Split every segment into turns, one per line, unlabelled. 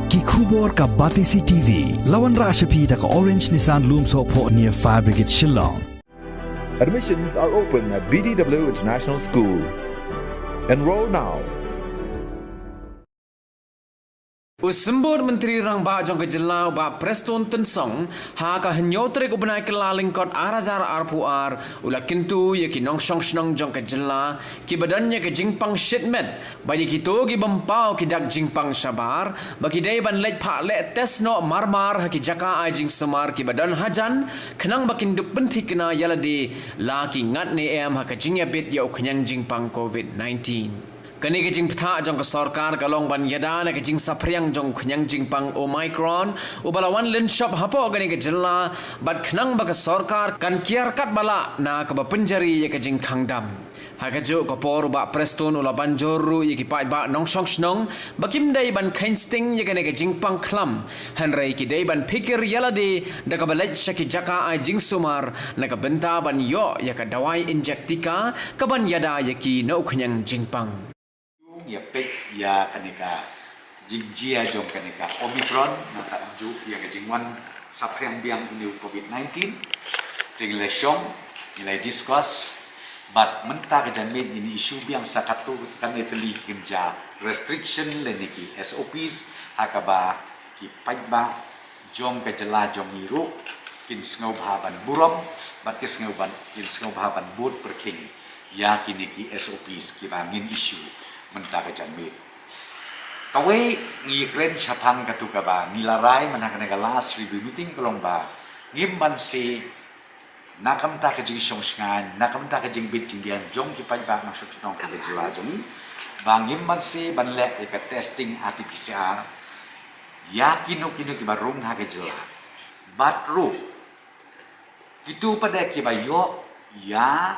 Ki khubor ka Batisi TV. Lawan Rashapi da ka Orange Nissan Lumso po near Fire Brigade Shillong.
Admissions are open at BDW International School. Enroll now.
Usembur Menteri Rang Ba Jong Kejela Ba Preston Tensong ha ka henyotre ko benai kelaling kot arazar arpuar ula kintu ye ki nong song snong Jong Kejela ki badannya ke jingpang shitmet bagi kito ki bempau ki dak jingpang sabar bagi dai ban lek pak lek tes no marmar ha ki jaka ai jing semar ki badan hajan kenang bakin duk penti kena yalade la ki ngat ne em ha ka jingya bit ya uknyang jingpang COVID-19 Kani ke jing peta jong ke sarkar kalong ban yada na ke jing sapriang jong knyang jing pang Omicron ubalawan lin shop hapo kani ke jela bat khnang ba ke sarkar kan kiar kat bala na ke ba penjari ye ke jing khangdam hakajo ko por ba Preston ula banjoru ye ki pai ba nong song snong bakim dai ban kainsting ye kani ke jing pang klam hanrai ki dai ban pikir yala de da ka balaj shaki jaka ai jing sumar na ka benta ban yo ya ka dawai injektika ka ban yada ye ki no knyang jing pang
ya pek ya kaneka jingjia jong kaneka Omicron na ju ya ke jingwan sapriang biang ini COVID-19 tinggal syong nilai discuss but mentah ke janmit ini isu biang sakatu kan eteli kimja restriction leniki SOPs akaba ki paiba jong ke jela jong iru kin sngob haban burom bat ke sngoban kin sngob haban bud perking ya kini ki SOPs ki bangin isu mentah ke janmit. Kawai ngikren syapang katuka ba ngilarai menakane last review meeting kolong ba ngimban si nakam ta ke jing song sngan nakam ta ke jing bit jing bian jong ki pai ba maksud nong ke jela jong ba ngimban si ban le ke testing RT-PCR yakin kino ki barung ha ke jela batru itu pada ki ba yo ya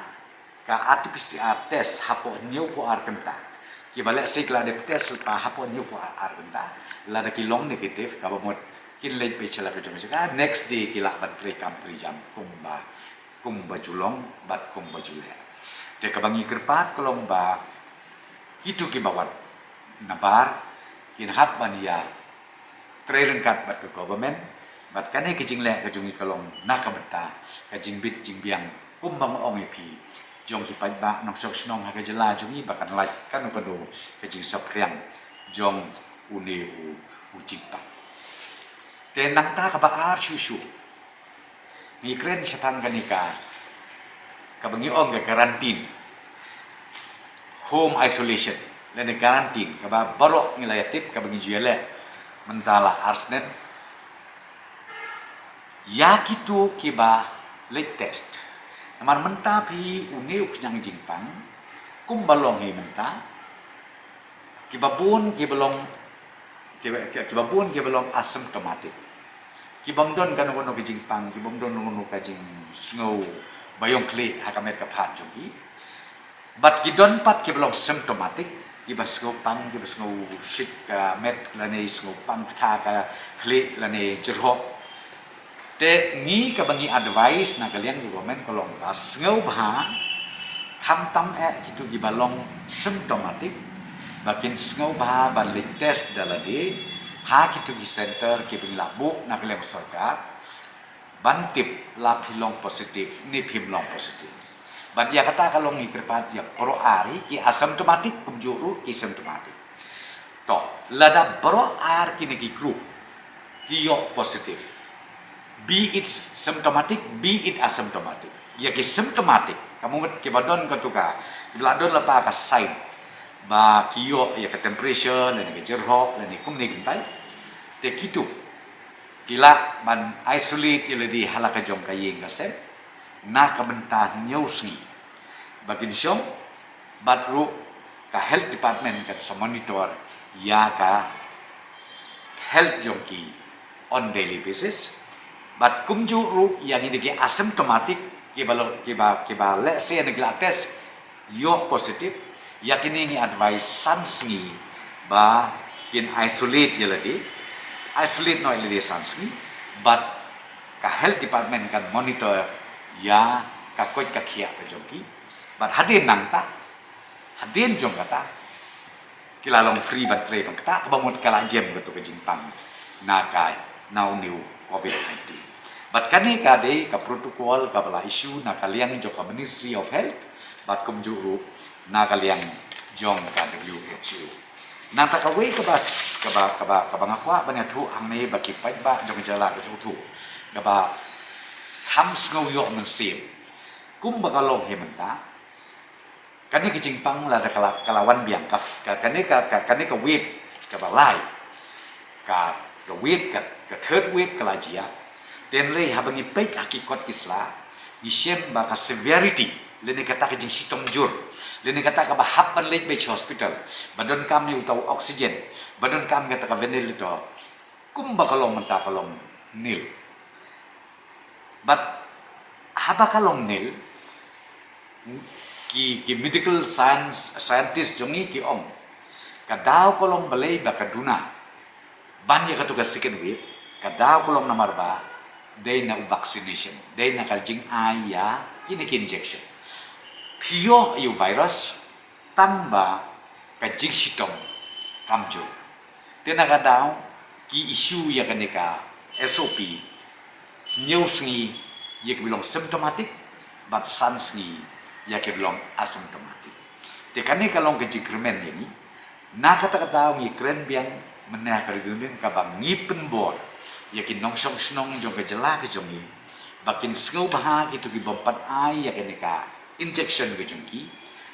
ka RT-PCR test hapo new po arkenta ki balak sikla de test pa hapon new po arbenda la da ki long negative ka bamot kin late pe chala ke jom ka next day ki la bat 3 kam 3 jam kumba julong bat kumba jule de ka bangi kerpat kolong ba itu ki bawat nabar kin hat ban ya training kat bat ke government bat kane ki jingle ka jungi kolong nakamata ka jingbit jingbiang kumbang ong epi jong ki pai ba nong sok snong ha ke jela jungi bakan laj kan ko do ke jing sapriang jong une u jingpa te nang ta ka ba ar shu ni kren syatan kanika ka bangi ong ke karantin home isolation le ne karantin ka ba barok ngilai tip ka bangi jele mentala arsnet ya kitu ki ba late test Amar mentah pi uneu kenyang jingpang, kum balong he mentah, kibabun kibelong asymptomatic. Kibamdon kan ono ke jingpang, kibamdon ono ke jing snow bayong kli hakamet kapat jogi. But kidon pat kibelong symptomatic, kibas snow pang, kibas snow shit ka met lane snow pang tha ka kli lane jerhok. Te ngi ka bangi advice na kalian government kolong pas ngau bah tam kitu gibalong symptomatic bakin ngau bah balik test dalade ha kitu gi center ki bing labu na kalian sarkar bantip la pilong positif ni pimlong positif ban dia kata kalong ni prepat ya pro ari ki asymptomatic kumjuru ki symptomatic to lada pro ar kini ki group ki yo positif be it symptomatic, be it asymptomatic. Ya ki symptomatic, kamu ke badon ka tuka, bladon la pa ka sign. Ba kiyo ya ka temperature, dan ke jerhok, dan kum ni gintai. Te kitu. Kila ban isolate ila di halaka jom kayeng ka set. Na ka bentah nyusni. Bagin syong batru ka health department ka sa monitor ya ka health jom ki on daily basis. But kumjuru yang ini ke asymptomatic kiba let's say ada test yo positif yakin ini advice sansni ba kin isolate yaladi isolate no yaladi sansni but ka health department kan monitor ya ka koi ka kia ka jogi but hadin nang ta hadin jong kata kilalong free bantre bang kata kabamot kala jem betul ke Jingpang nakai now new COVID-19. But kani kade ka protokol ka bala issue na kaliang jo ka Ministry of Health bat kum juru na kaliang jong ka WHO. Na ta ka we ka bas ka ba ngakwa banya thu ang nei ba ki pai ba jong jala ka thu ka ba kham sngau yo men sim kum ba kalong he menta kani ki Jingpang la da kalawan biang kani ka wave ka ba lai ka wave ka third wave ka la jia then lay habang ipay hakikot isla isem baka severity lene kata ka jing sitong jur lene kata ka bahapan late beach hospital badon kam yu taw oxygen badon kam kata ka ventilator kum bakalong menta kalong nil but haba kalong nil ki medical scientist jongi ki om kadaw kolong balay baka duna banya ka to ka second wave kadaw kolong namar ba day na vaccination, day na kaljing aya kinik injection. Piyo yung virus, tamba kajing sitong kamjo. Tinagadaw ki issue ya kanika SOP news ngi ya bilong symptomatic but sans ngi ya bilong asymptomatic. Te kanika long kajing krimen ini nakata-kataw ngi kren biang menah karigunin kabang ngipen bor yakin nong snong jong ke jela ke jongi bakin sngau baha gitu ki bompat ai ya kenika injection ke jongki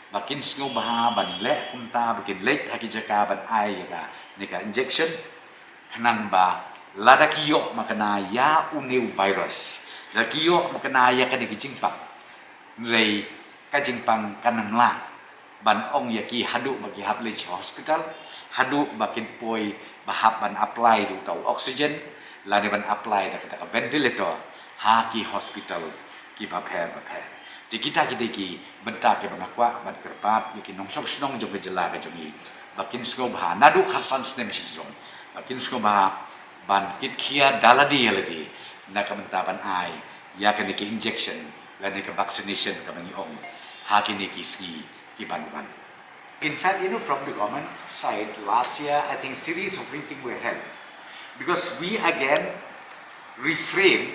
bakin sngau baha ban le kunta bakin le haki jaka ban ai ya nika injection hanan ba lada kiyo makana ya uneu virus la kiyo makana ya kan ki Jingpang rei ka Jingpang kanan la ban ong ya ki hadu bagi hablech hospital hadu bakin poi bahap ban apply du tau oxygen lani ban apply da kata ventilator ha ki hospital ki baper di kita ki benta ke bangakwa ban kerpat ki nong sok snong jong ke jela ke jongi bakin sko ba nadu khasan stem chizong bakin sko ba ban kit kia daladi yaladi na kamenta ban ai ya ke ki injection lani ke vaccination ka bangi ong ha ki ki ski ki ban. In fact, from the government side, last year, I think series of meetings were held. Because we again reframe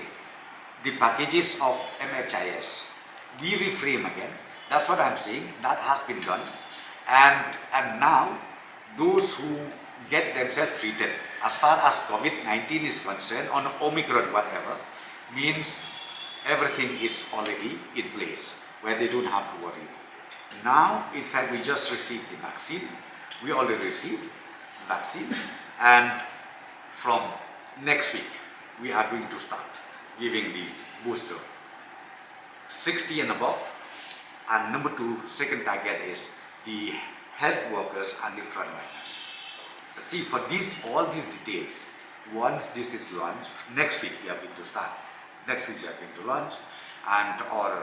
the packages of MHIS. We reframe again. That's what I'm saying. That has been done. And now, those who get themselves treated, as far as COVID-19 is concerned, on Omicron, whatever, means everything is already in place, where they don't have to worry. Now, in fact, we just received the vaccine. We already received vaccine. And from next week, we are going to start giving the booster 60 and above. And number two, second target is the health workers and the frontliners. See, for all these details, once this is launched, next week we are going to start. Next week we are going to launch, and our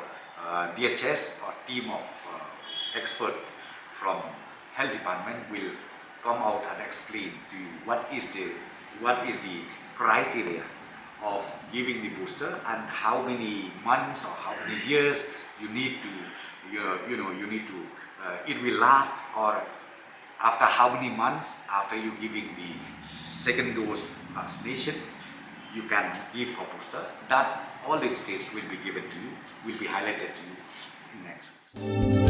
DHS or team of expert from health department will come out and explain to you what is the criteria of giving the booster and how many months or how many years you need to it will last, or after how many months after you giving the second dose vaccination you can give for booster. That all the details will be given to you, will be highlighted to you in next week.